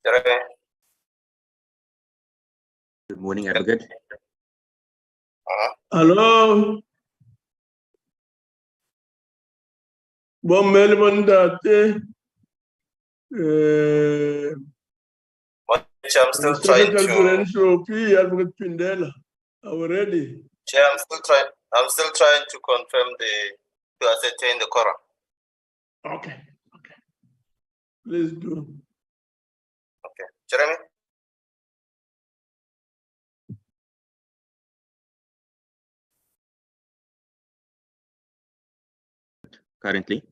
Good morning, Advocate. Hello. Bommel Mandate. I'm still trying to. Advocate Pindela. Are we ready? Chair, I'm still trying to confirm to ascertain the quorum. Okay. Please do. Okay. Jeremy? Currently,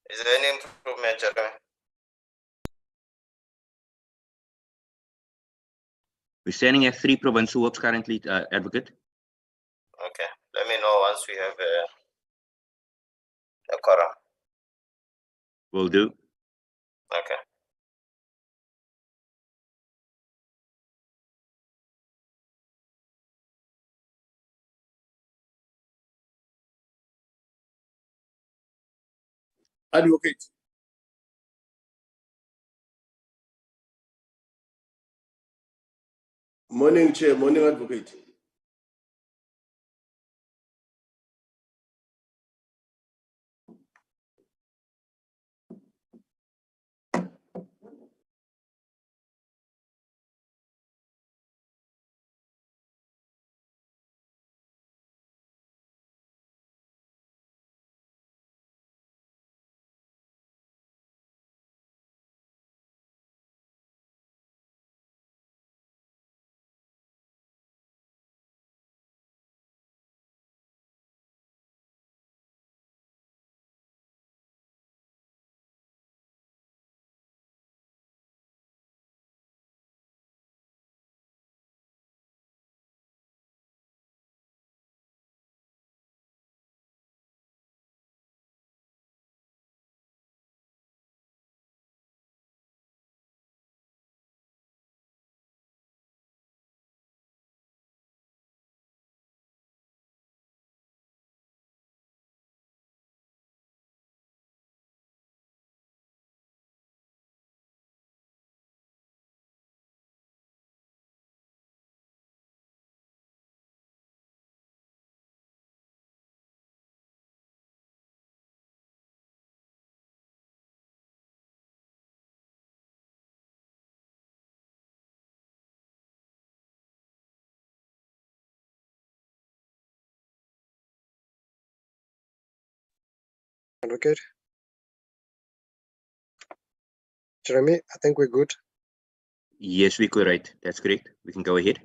Is there any improvement, Jeremy? we're standing at 3 provincial works currently, Advocate. Okay. Let me know once we have a quorum. Will do. Okay. Advocate. Morning, Chair. Morning, Advocate. Advocate. Jeremy, I think we're good. Yes, we could, right? That's correct. We can go ahead.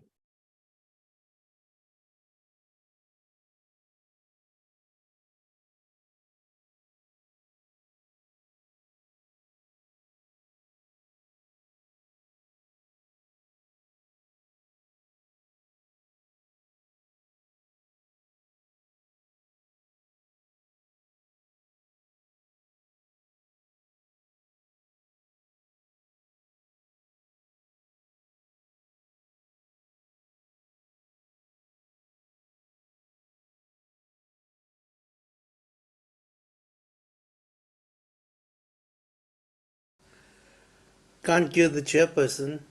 Can't hear the chairperson.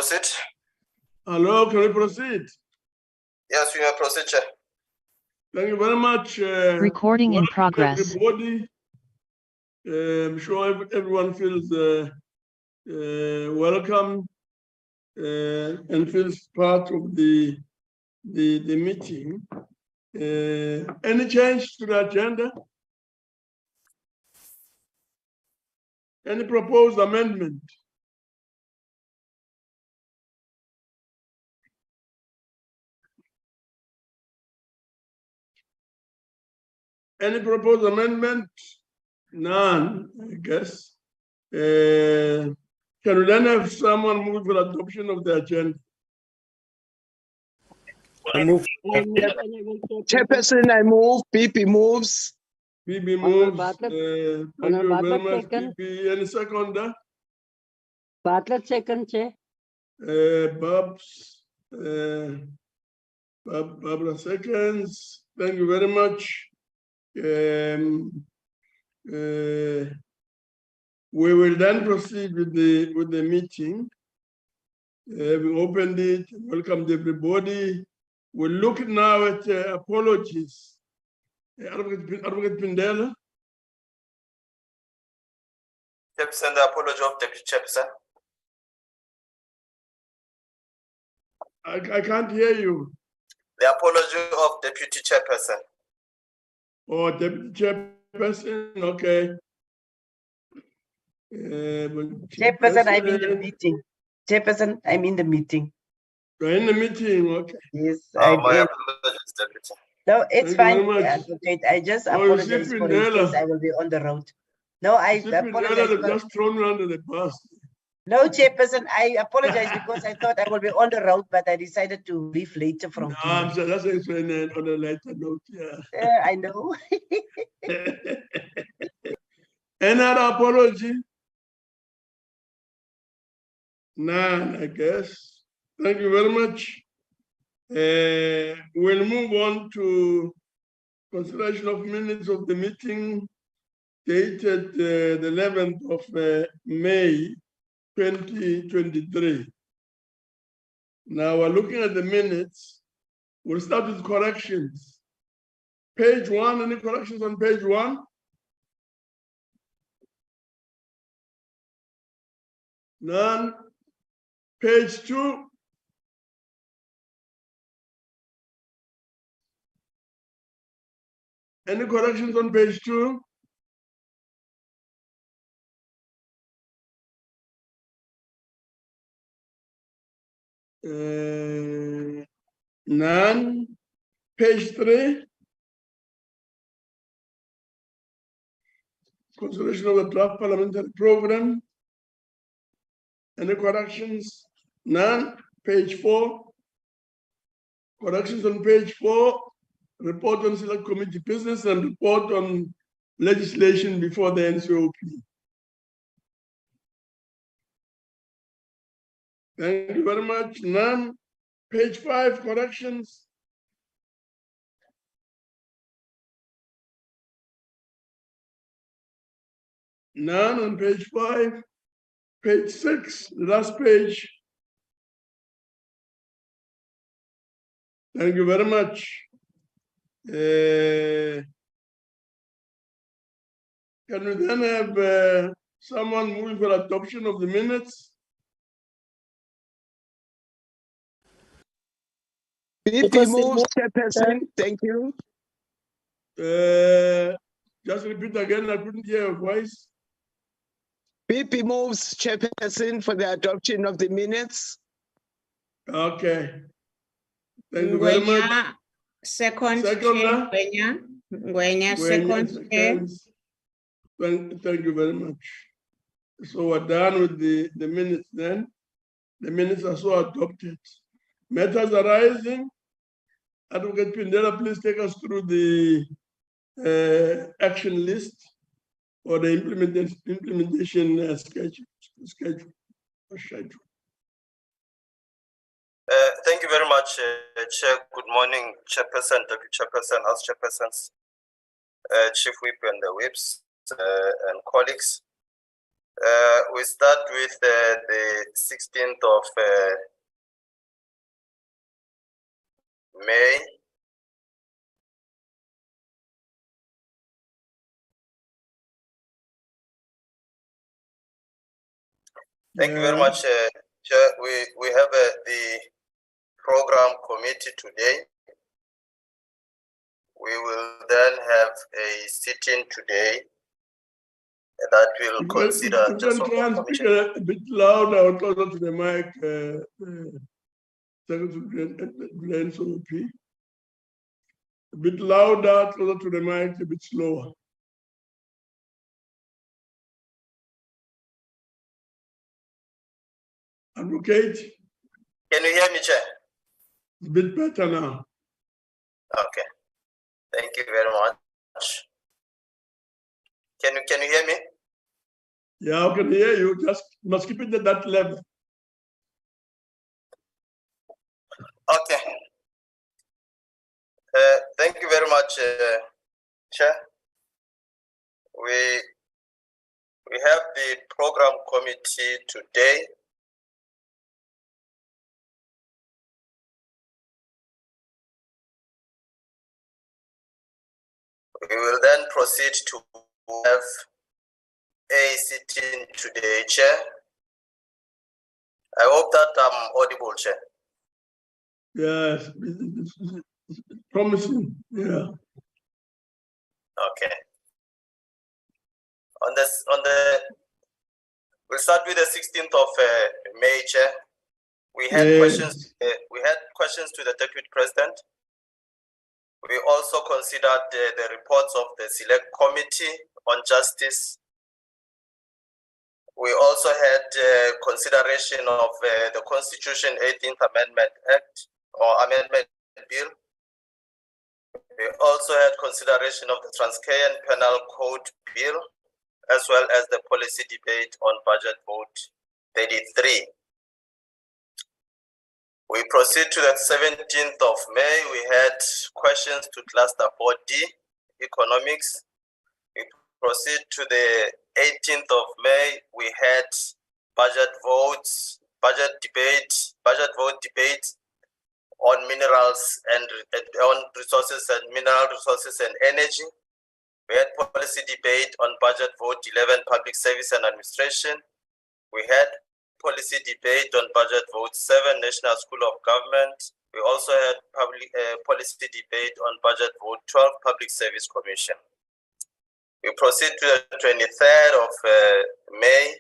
proceed? Hello, can we proceed? Yes, we may proceed, Chair. Thank you very much. Recording in welcome progress. Everybody. I'm sure everyone feels welcome and feels part of the meeting. Any change to the agenda? Any proposed amendment? Any proposed amendment? None, I guess. Can we then have someone move for adoption of the agenda? I move. Chairperson, I move. PP moves. PB Honorable moves. Bartlett. Thank you Honorable very Bartlett, much, second. PB. Any seconder? Bartlett second, Chair. Barbara seconds. Thank you very much. We will then proceed with the meeting. We opened it. Welcomed everybody. We're looking now at apologies. Advocate Pindela. Chairperson, the apology of Deputy Chairperson. I can't hear you. The apology of Deputy Chairperson. Oh, Deputy Chairperson, okay. Chairperson, I'm in the meeting. Chairperson, I'm in the meeting. You're in the meeting, okay. Yes, My I'm in. apologies, Deputy. No, it's Thank you fine. very much. Advocate. I just Oh, you see apologize for in Pindela. case I will be on the road. No, I apologize. They've just thrown me under the bus. No, Chairperson, I apologize because I thought I will be on the road, but I decided to leave later from No, here. I'm sorry, that's actually on a lighter note, yeah. Yeah, I know. Any other apology? None, I guess. Thank you very much. We'll move on to consideration of minutes of the meeting dated the 11th of May 2023. Now we're looking at the minutes. We'll start with corrections. Page 1, any corrections on page 1? None. Page 2. Any corrections on page 2? None. Page 3. Consideration of the draft parliamentary program. Any corrections? None. Page 4. Corrections on page 4. Report on select committee business and report on legislation before the NCOP. Thank you very much. None. Page 5, corrections. None on page 5. Page 6, the last page. Thank you very much. Can we then have someone move for adoption of the minutes? PP moves. Chairperson, thank you. Just repeat again, I couldn't hear your voice. PP moves. Chairperson for the adoption of the minutes. Okay. Thank you very much. Second, Seconder? Ngwenya, second, Chair. Thank you very much. So we're done with the minutes then. The minutes are so adopted. Matters arising. Advocate Pindela, please take us through the action list or the implementation schedule. Thank you very much, Chair. Good morning, Chairperson, Deputy Chairperson, House Chairpersons, Chief Whip and the Whips, and colleagues. We start with the 16th of May. Thank you very much, Chair. We have the program committee today. We will then have a sit-in today that will consider. You can try and speak a bit louder or closer to the mic, Secretary NCOP. A bit louder, closer to the mic, a bit slower. Advocate. Can you hear me, Chair? A bit better now. Okay. Thank you very much. Can you hear me? Yeah, I can hear you. Just must keep it at that level. Okay. Thank you very much, Chair. We have the program committee today. We will then proceed to have a sit-in today, Chair. I hope that I'm audible, Chair. Yes, it's promising. Yeah. Okay. We'll start with the 16th of May, Chair. We had questions. We had questions to the Deputy President. We also considered the reports of the Select Committee on Justice. We also had consideration of the Constitution 18th Amendment Act or Amendment Bill. We also had consideration of the Transcaian Penal Code Bill, as well as the policy debate on Budget Vote 33. We proceed to the 17th of May. We had questions to Cluster 4D, Economics. We proceed to the 18th of May. We had budget vote debate on minerals and on resources and mineral resources and energy. We had policy debate on budget vote 11, public service and administration. We had policy debate on budget vote 7, National School of Government. We also had policy debate on budget vote 12, Public Service Commission. We proceed to the 23rd of May.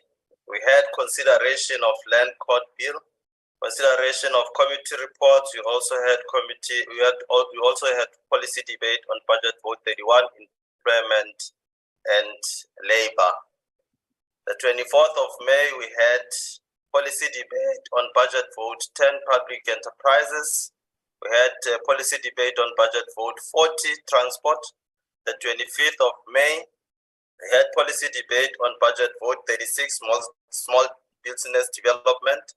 We had consideration of Land Court Bill, consideration of committee reports. We also had policy debate on budget vote 31, employment and labor. The 24th of May, we had policy debate on budget vote 10, public enterprises. We had policy debate on budget vote 40, transport. The 25th of May, we had policy debate on budget vote 36, small business development.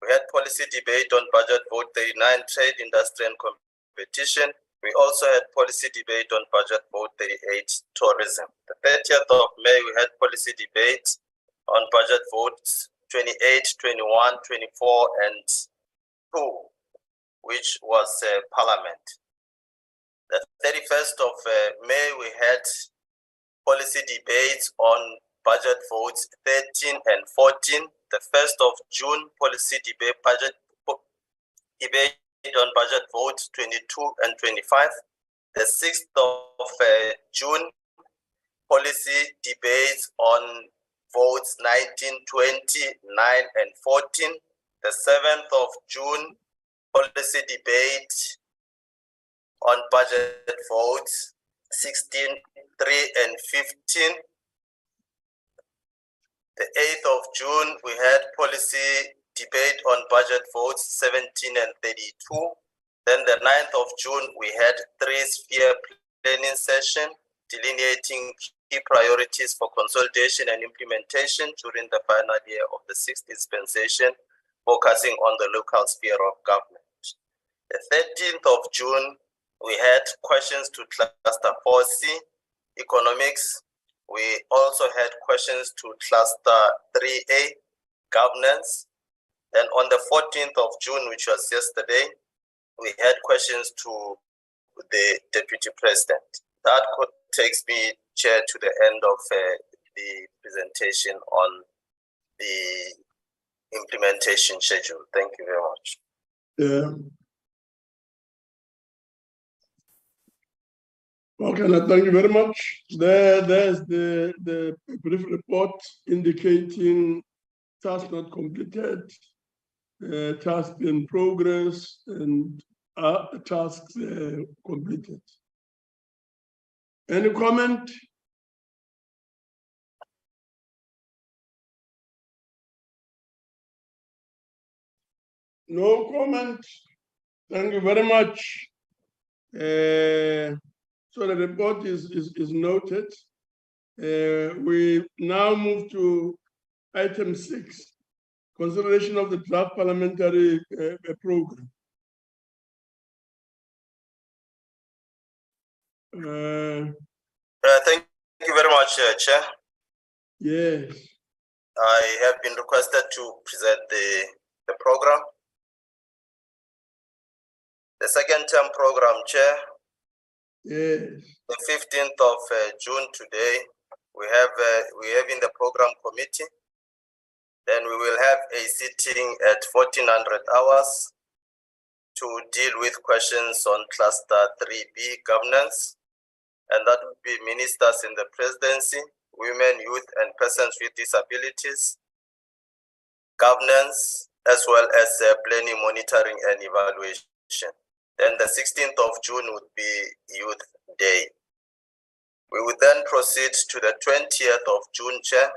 We had policy debate on budget vote 39, trade, industry and competition. We also had policy debate on budget vote 38, tourism. The 30th of May, we had policy debate on budget votes 28, 21, 24, and 2, which was Parliament. The 31st of May, we had policy debates on budget votes 13 and 14. The 1st of June, policy debate on budget votes 22 and 25. The 6th of June, policy debates on votes 19, 20, 9, and 14. The 7th of June, policy debate on budget votes 16, 3, and 15. The 8th of June, we had policy debate on budget votes 17 and 32. Then the 9th of June, we had 3-sphere planning session delineating key priorities for consolidation and implementation during the final year of the 6th dispensation, focusing on the local sphere of government. The 13th of June, we had questions to Cluster 4C, economics. We also had questions to cluster 3A, governance. Then on the 14th of June, which was yesterday, we had questions to the Deputy President. That takes me, Chair, to the end of the presentation on the implementation schedule. Thank you very much. Okay, thank you very much. There's the brief report indicating tasks not completed, tasks in progress, and tasks completed. Any comment? No comment. Thank you very much. So the report is noted. We now move to item 6, consideration of the draft parliamentary program. Thank you very much, Chair. Yes. I have been requested to present the program. The second term program, Chair. Yes. The 15th of June today, we have in the program committee. Then we will have a sitting at 1400 hours to deal with questions on cluster 3B, governance. And that would be ministers in the presidency, women, youth, and persons with disabilities, governance, as well as planning, monitoring, and evaluation. Then the 16th of June would be Youth Day. We will then proceed to the 20th of June, Chair.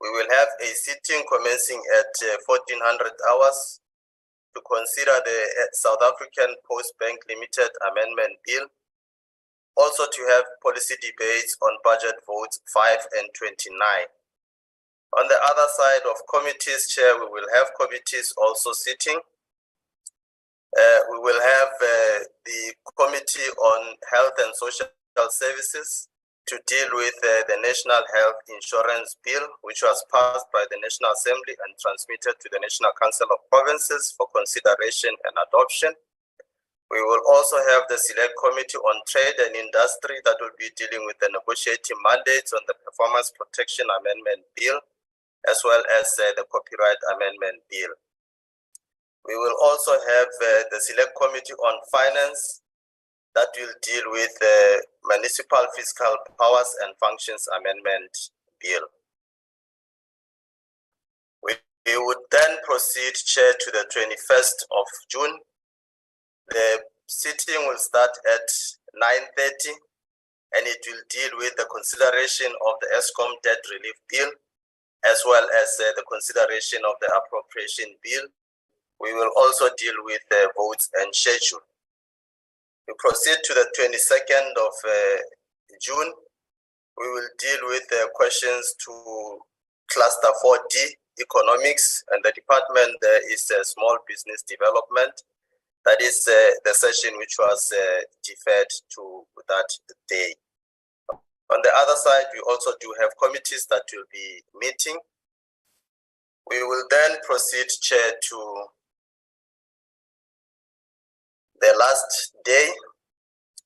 We will have a sitting commencing at 1400 hours to consider the South African Post Bank Limited Amendment Bill. Also to have policy debates on budget votes 5 and 29. On the other side of committees, Chair, we will have committees also sitting. We will have the Committee on Health and Social Services to deal with the National Health Insurance Bill, which was passed by the National Assembly and transmitted to the National Council of Provinces for consideration and adoption. We will also have the Select Committee on Trade and Industry that will be dealing with the negotiating mandates on the Performance Protection Amendment Bill, as well as the Copyright Amendment Bill. We will also have the Select Committee on Finance that will deal with the Municipal Fiscal Powers and Functions Amendment Bill. We would then proceed, Chair, to the 21st of June. The sitting will start at 9:30 and it will deal with the consideration of the ESCOM Debt Relief Bill, as well as the consideration of the Appropriation Bill. We will also deal with the votes and schedule. We proceed to the 22nd of June. We will deal with the questions to Cluster 4D, Economics, and the department is Small Business Development. That is the session which was deferred to that day. On the other side, we also do have committees that will be meeting. We will then proceed, Chair, to the last day,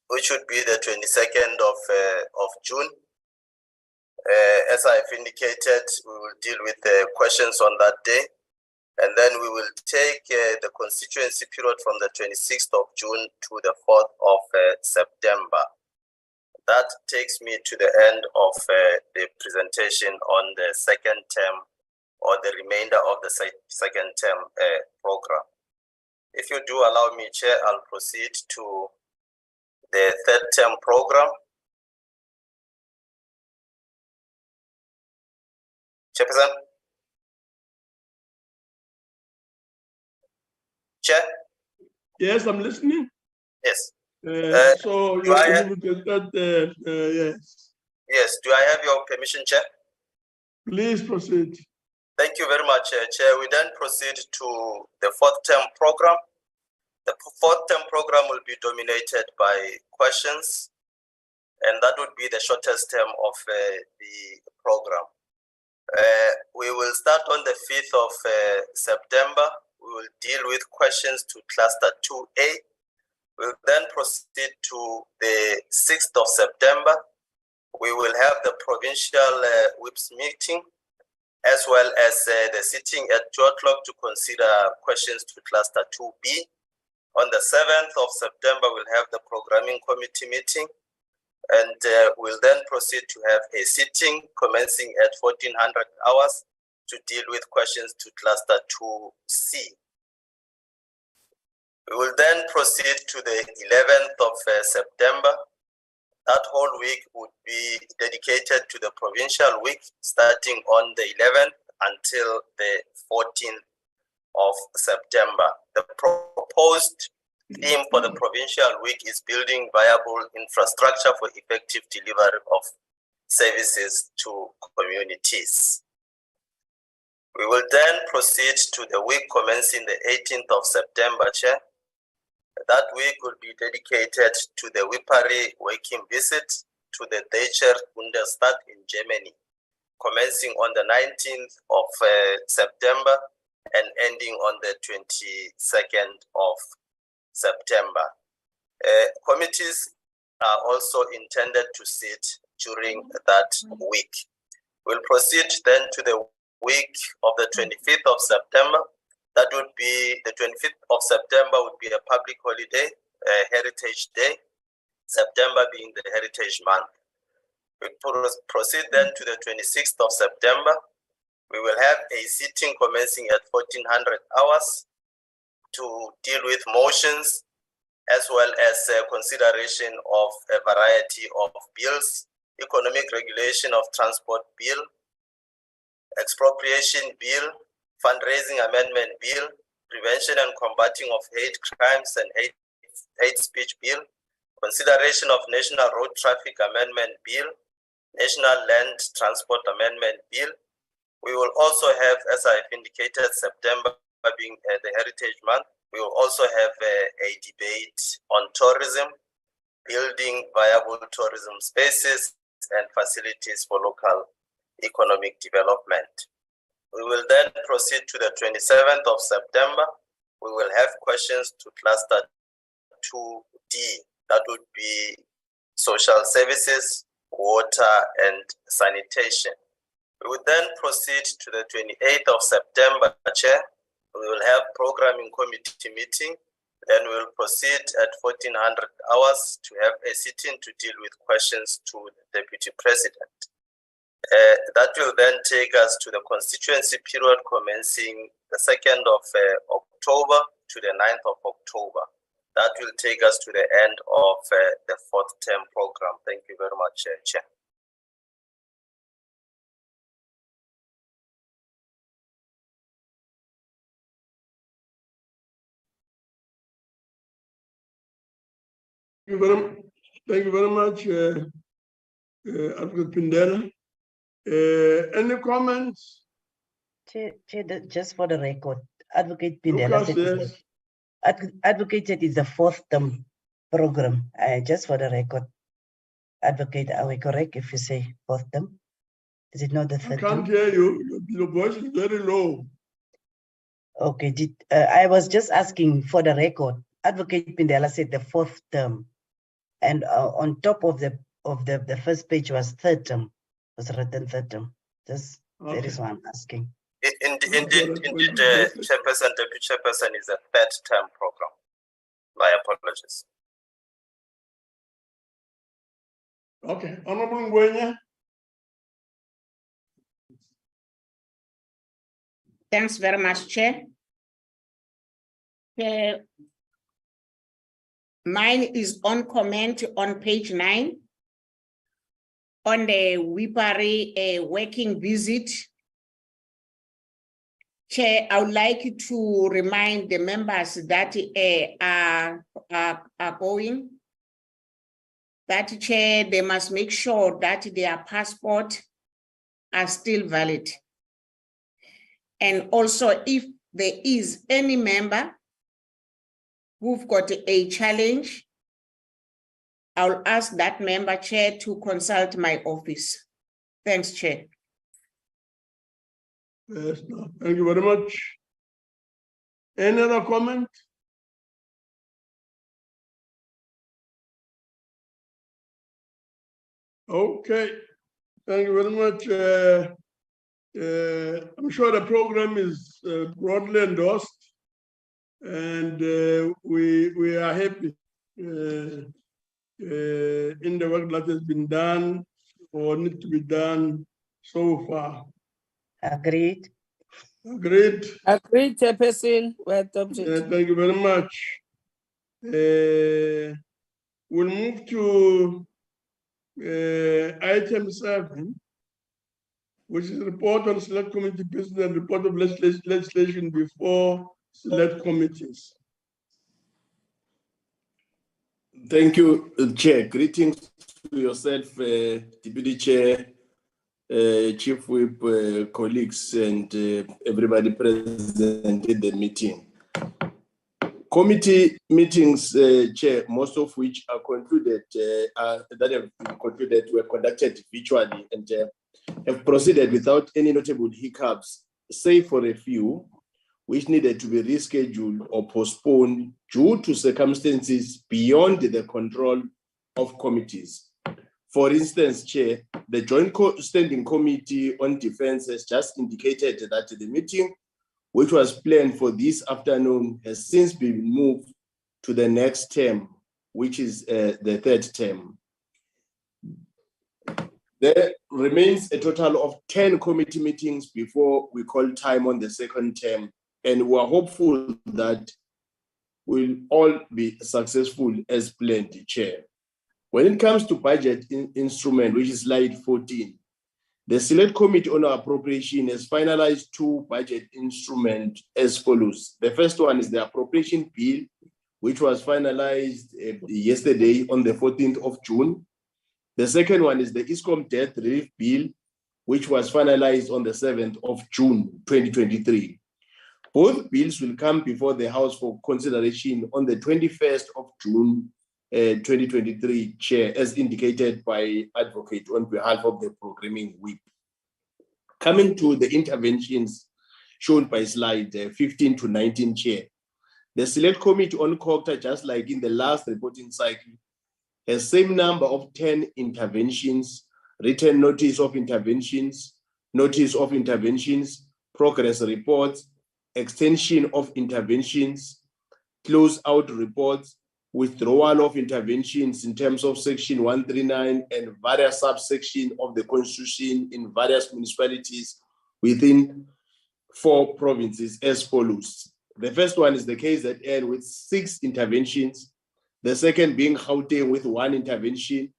which would be the 22nd of June. As I've indicated, we will deal with the questions on that day. And then we will take the constituency period from the 26th of June to the 4th of September. That takes me to the end of the presentation on the second term or the remainder of the second term program. If you do allow me, Chair, I'll proceed to the third term program. Chairperson? Chair? Yes, I'm listening. Yes. So do I have, yes. Yes, do I have your permission, Chair? Please proceed. Thank you very much, Chair. We then proceed to the fourth term program. The fourth term program will be dominated by questions and that would be the shortest term of the program. We will start on the 5th of September. We will deal with questions to cluster 2A. We'll then proceed to the 6th of September. We will have the provincial whips meeting, as well as the sitting at 2 o'clock to consider questions to cluster 2B. On the 7th of September, we'll have the programming committee meeting, and we'll then proceed to have a sitting commencing at 1400 hours to deal with questions to cluster 2C. We will then proceed to the 11th of September. That whole week would be dedicated to the provincial week, starting on the 11th until the 14th of September. The proposed theme for the provincial week is building viable infrastructure for effective delivery of services to communities. We will then proceed to the week commencing the 18th of September, Chair. That week will be dedicated to the WIPARI working visit to the Deutscher Bundesstaat in Germany, commencing on the 19th of September and ending on the 22nd of September. Committees are also intended to sit during that week. We'll proceed then to the week of the 25th of September. That would be the 25th of September would be a public holiday, Heritage Day, September being the Heritage Month. We proceed then to the 26th of September. We will have a sitting commencing at 1400 hours to deal with motions, as well as consideration of a variety of bills, economic regulation of transport bill, expropriation bill, fundraising amendment bill, prevention and combating of hate crimes and hate speech bill, consideration of national road traffic amendment bill, national land transport amendment bill. We will also have, as I've indicated, September being the Heritage Month, we will also have a debate on tourism, building viable tourism spaces and facilities for local economic development. We will then proceed to the 27th of September. We will have questions to cluster 2D. That would be social services, water, and sanitation. We will then proceed to the 28th of September, Chair. We will have programming committee meeting. Then we will proceed at 1400 hours to have a sitting to deal with questions to the Deputy President. That will then take us to the constituency period commencing the 2nd of October to the 9th of October. That will take us to the end of the 4th term program. Thank you very much, Chair. Thank you very much, Advocate Pindela. Any comments? Chair, just for the record, Advocate Pindela said it's the 4th term program. Just for the record, Advocate, are we correct if you say 4th term? Is it not the 3rd term? I can't hear you. Your voice is very low. Okay, I was just asking for the record. Advocate Pindela said the 4th term, and on top of the first page was 3rd term. Was written 3rd term. Just okay. That is why I'm asking. Indeed, Chairperson, Deputy Chairperson is a 3rd term program. My apologies. Okay, Honorable Ngwenya. Thanks very much, Chair. Mine is on comment on page 9 on the WIPARI working visit. Chair, I would like to remind the members that are going, that Chair, they must make sure that their passport are still valid. And also, if there is any member who've got a challenge I'll ask that member chair to consult my office. Thanks, Chair. Yes, no, thank you very much. Any other comment? Okay, thank you very much. I'm sure the program is broadly endorsed, and we are happy in the work that has been done or need to be done so far. Agreed. Agreed. Agreed, Chairperson. We adopted. Thank you very much. We'll move to item 7, which is report on select committee business and report of legislation before select committees. Thank you, Chair. Greetings to yourself, Deputy Chair, Chief Whip, colleagues, and everybody present in the meeting. Committee meetings, Chair, most of which are concluded, that have been concluded, were conducted virtually and have proceeded without any notable hiccups, save for a few which needed to be rescheduled or postponed due to circumstances beyond the control of committees. For instance, Chair, the Joint Standing Committee on Defense has just indicated that the meeting, which was planned for this afternoon, has since been moved to the next term, which is the third term. There remains a total of 10 committee meetings before we call time on the second term, and we are hopeful that we'll all be successful as planned, Chair. When it comes to budget instrument, which is slide 14, the Select Committee on Appropriation has finalized 2 budget instruments as follows. The first one is the appropriation bill, which was finalized yesterday on the 14th of June. The second one is the ISCOM debt relief bill, which was finalized on the 7th of June, 2023. Both bills will come before the House for consideration on the 21st of June, 2023, Chair, as indicated by Advocate on behalf of the programming whip. Coming to the interventions shown by slide 15 to 19, Chair, the Select Committee on COCTA, just like in the last reporting cycle, has same number of 10 interventions, written notice of interventions, progress reports, extension of interventions, close out reports, withdrawal of interventions in terms of section 139 and various subsections of the Constitution in various municipalities within 4 provinces as follows. The first one is the KZN with 6 interventions, the second being Gauteng with 1 intervention,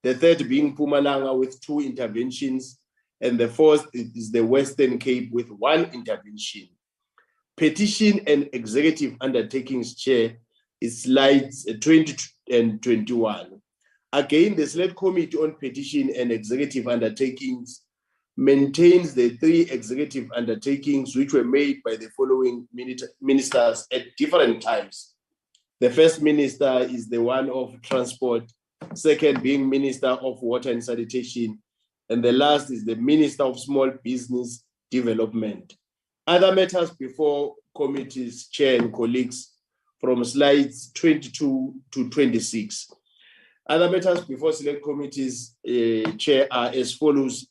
the third being Mpumalanga with 2 interventions, and the fourth is the Western Cape with 1 intervention. Petition and executive undertakings, Chair, is slides 20 and 21. Again, the Select Committee on Petition and Executive Undertakings maintains the 3 executive undertakings which were made by the following ministers at different times. The first minister is the one of Transport, second being Minister of Water and Sanitation, and the last is the Minister of Small Business Development. Other matters before committees, Chair and colleagues, from slides 22 to 26. Other matters before select committees, Chair, are as follows.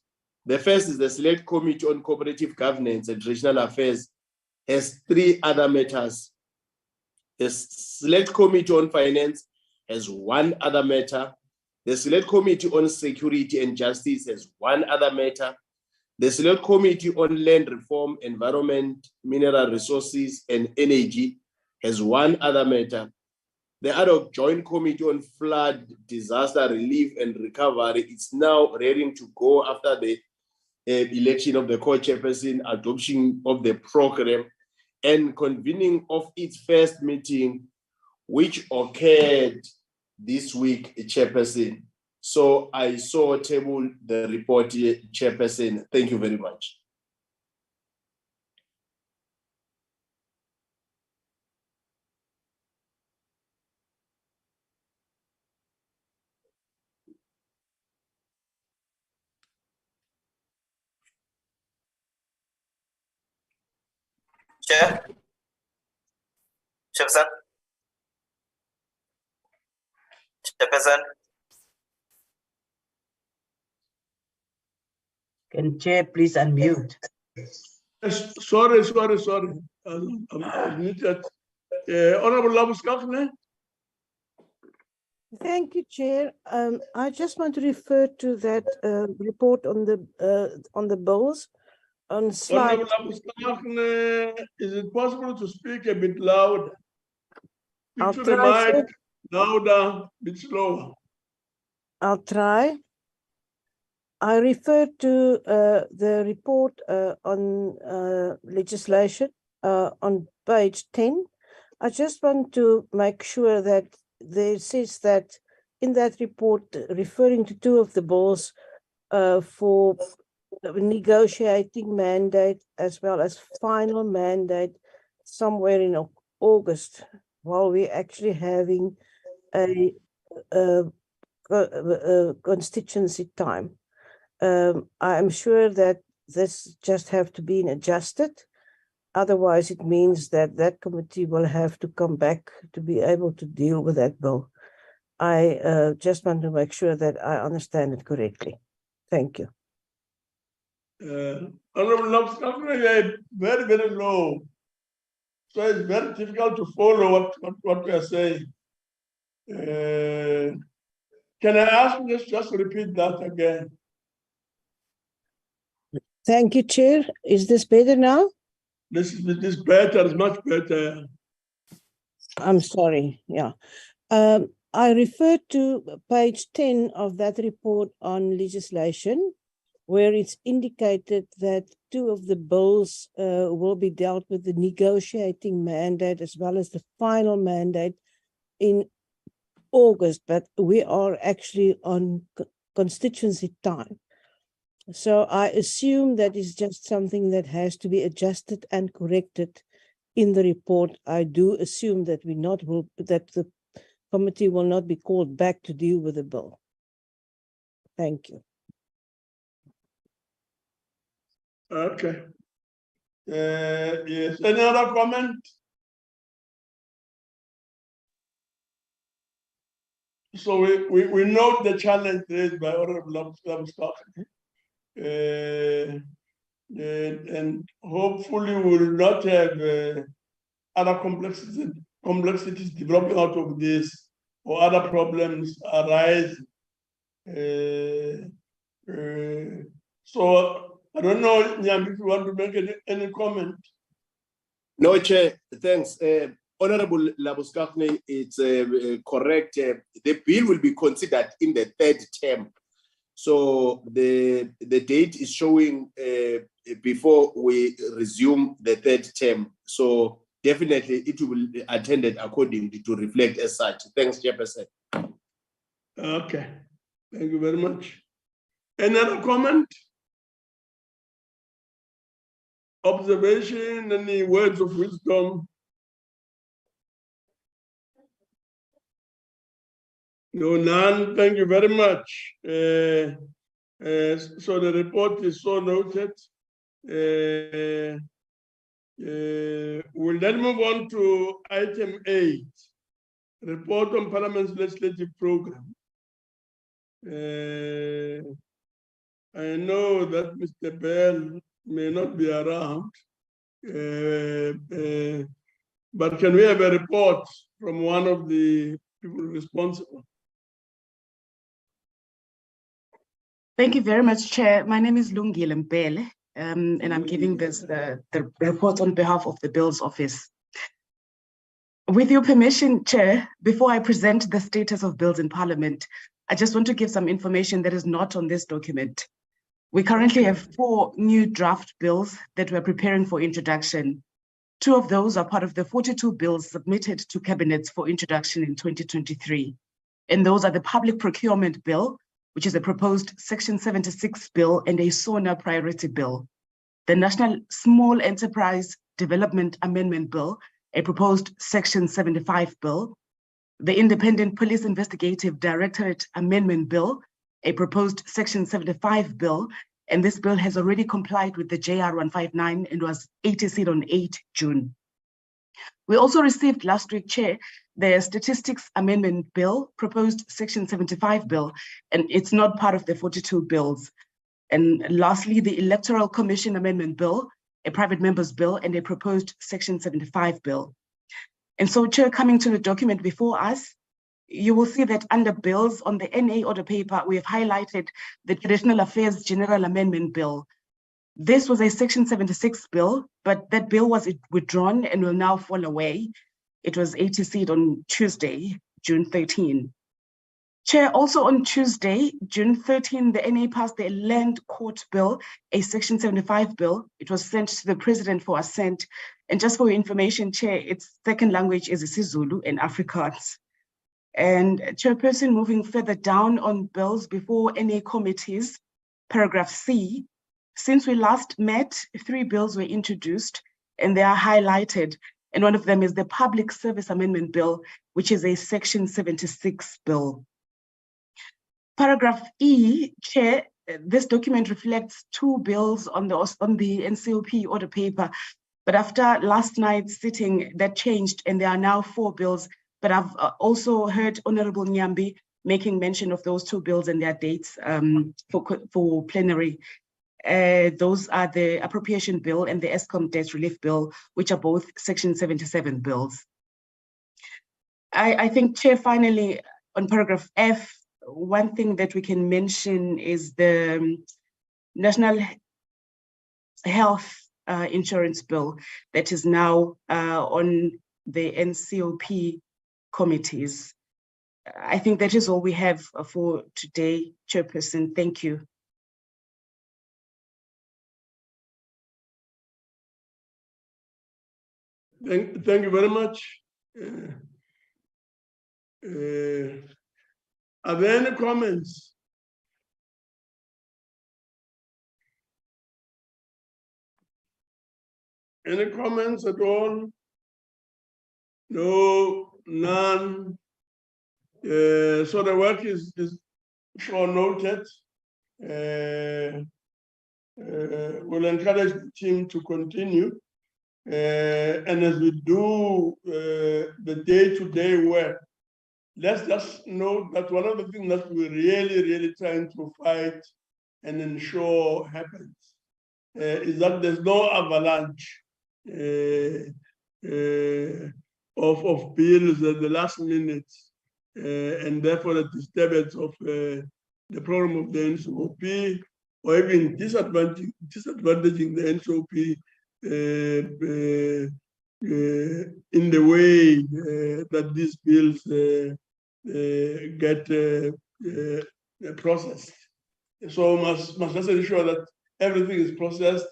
The first is the Select Committee on Cooperative Governance and Regional Affairs has 3 other matters. The Select Committee on Finance has 1 other matter. The Select Committee on Security and Justice has 1 other matter. The Select Committee on Land Reform, Environment, Mineral Resources, and Energy has 1 other matter. The ad hoc Joint Committee on Flood, Disaster Relief and Recovery is now ready to go after the election of the co-chairperson, adoption of the program, and convening of its first meeting, which occurred this week, Chairperson. So I saw table the report, Chairperson. Thank you very much. Chair? Chairperson? Chairperson? Can Chair please unmute? Yes, sorry. I'm muted. Honorable Labuskaghni. Thank you, Chair. I just want to refer to that report on the bills on slide. Honorable Labuskaghni, is it possible to speak a bit louder? I'll Speak to the try, mic, sir. louder, a bit slower. I'll try. I refer to the report on legislation on page 10. I just want to make sure that there says that in that report, referring to two of the bills for negotiating mandate as well as final mandate somewhere in August, while we're actually having a constituency time. I'm sure that this just have to be adjusted. Otherwise, it means that that committee will have to come back to be able to deal with that bill. I just want to make sure that I understand it correctly. Thank you. Honorable Labuskaghni, you're very, very low. So it's very difficult to follow what we are saying. Can I ask you just repeat that again? Thank you, Chair. Is this better now? This is better, it's much better. I'm sorry. Yeah. I refer to page 10 of that report on legislation, where it's indicated that two of the bills will be dealt with the negotiating mandate as well as the final mandate in August, but we are actually on constituency time. So I assume that is just something that has to be adjusted and corrected in the report. I do assume that that the committee will not be called back to deal with the bill. Thank you. Okay. Yes, any other comment? So we note the challenge raised by Honorable Labuskaghni. And hopefully we will not have other complexities developing out of this or other problems arise. So I don't know, Nyam, if you want to make any comment. No, Chair, thanks. Honorable Labuskaghni, it's correct. The bill will be considered in the third term. So the date is showing before we resume the third term. So definitely it will be attended accordingly to reflect as such. Thanks, Chairperson. Okay, thank you very much. Any other comment? Observation, any words of wisdom? No, none. Thank you very much. So the report is so noted. We'll then move on to item 8, report on Parliament's legislative program. I know that Mr. Bell may not be around, but can we have a report from one of the people responsible? Thank you very much, Chair. My name is Lungile Mpele, and I'm giving this the report on behalf of the Bills Office. With your permission, Chair, before I present the status of bills in Parliament, I just want to give some information that is not on this document. We currently have 4 new draft bills that we're preparing for introduction. 2 of those are part of the 42 bills submitted to cabinets for introduction in 2023. And those are the Public Procurement Bill, which is a proposed Section 76 bill and a SONA priority bill. The National Small Enterprise Development Amendment Bill, a proposed Section 75 bill. The Independent Police Investigative Directorate Amendment Bill, a proposed Section 75 bill. and this bill has already complied with the JR 159 and was ATC'd on 8 June. We also received last week, Chair, the Statistics Amendment Bill, proposed Section 75 bill, and it's not part of the 42 bills. And lastly, the Electoral Commission Amendment Bill, a private member's bill, and a proposed Section 75 bill. And so, Chair, coming to the document before us, you will see that under bills on the NA order paper, we have highlighted the Traditional Affairs General Amendment Bill. This was a Section 76 bill, but that bill was withdrawn and will now fall away. It was ATC'd on Tuesday, June 13. Chair, also on Tuesday, June 13, the NA passed the Land Court Bill, a Section 75 bill. It was sent to the President for assent. And just for your information, Chair, its second language is isiZulu and Afrikaans. And Chairperson, moving further down on bills before NA committees, paragraph C, since we last met, 3 bills were introduced and they are highlighted. And one of them is the Public Service Amendment Bill, which is a Section 76 bill. Paragraph E, Chair, this document reflects 2 bills on the NCOP order paper, but after last night's sitting, that changed and there are now 4 bills. But I've also heard Honorable Nyambi making mention of those 2 bills and their dates for plenary. Those are the Appropriation Bill and the ESCOM Debt Relief Bill, which are both Section 77 bills. I think, Chair, finally, on paragraph F, one thing that we can mention is the National Health Insurance Bill that is now on the NCOP committees. I think that is all we have for today, Chairperson. Thank you. Thank you very much. Are there any comments? Any comments at all? No, none. So the work is so noted. We'll encourage the team to continue. And as we do the day-to-day work, let's just note that one of the things that we're really trying to fight and ensure happens is that there's no avalanche of bills at the last minute, and therefore the disturbance of the program of the NCOP, or even disadvantaging the NCOP in the way that these bills get processed. So must just ensure that everything is processed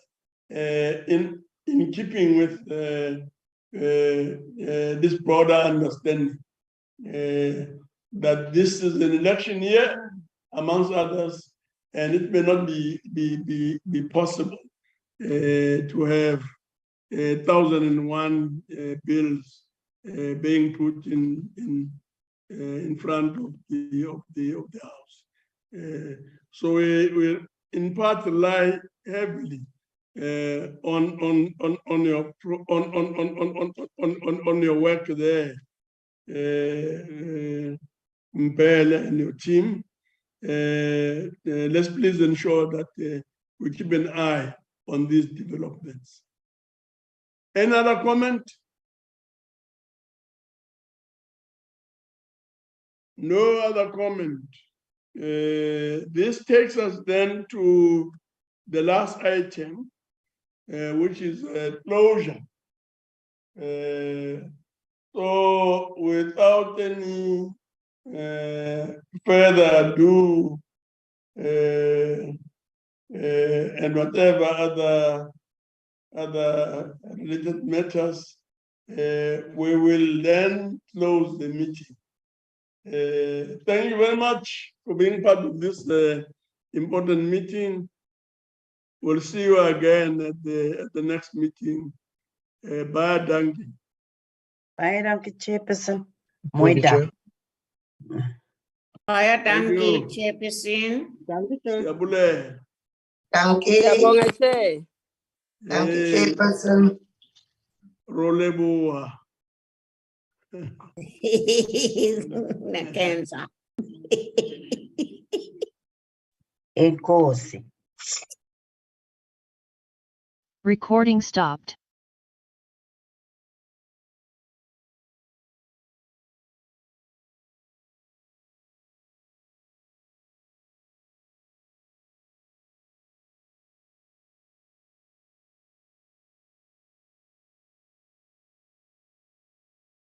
in keeping with this broader understanding that this is an election year, amongst others, and it may not be possible to have 1,001 bills being put in front of the House. So we in part rely heavily on your work there, Mbele and your team. Let's please ensure that we keep an eye on these developments. Any other comment? No other comment. This takes us then to the last item, which is closure. So without any further ado, and whatever other related matters, we will then close the meeting. Thank you very much for being part of this important meeting. We'll see you again at the next meeting. Bye, Danke. Bye, Danke, Chairperson. Thank you, Chair. Danke, Chairperson. Danke, Chair. Siabule. Dankie. Siyabonga, Chair. Thank you, Eh, Chairperson. Roleboa. Cancer. Enkosi. Recording stopped.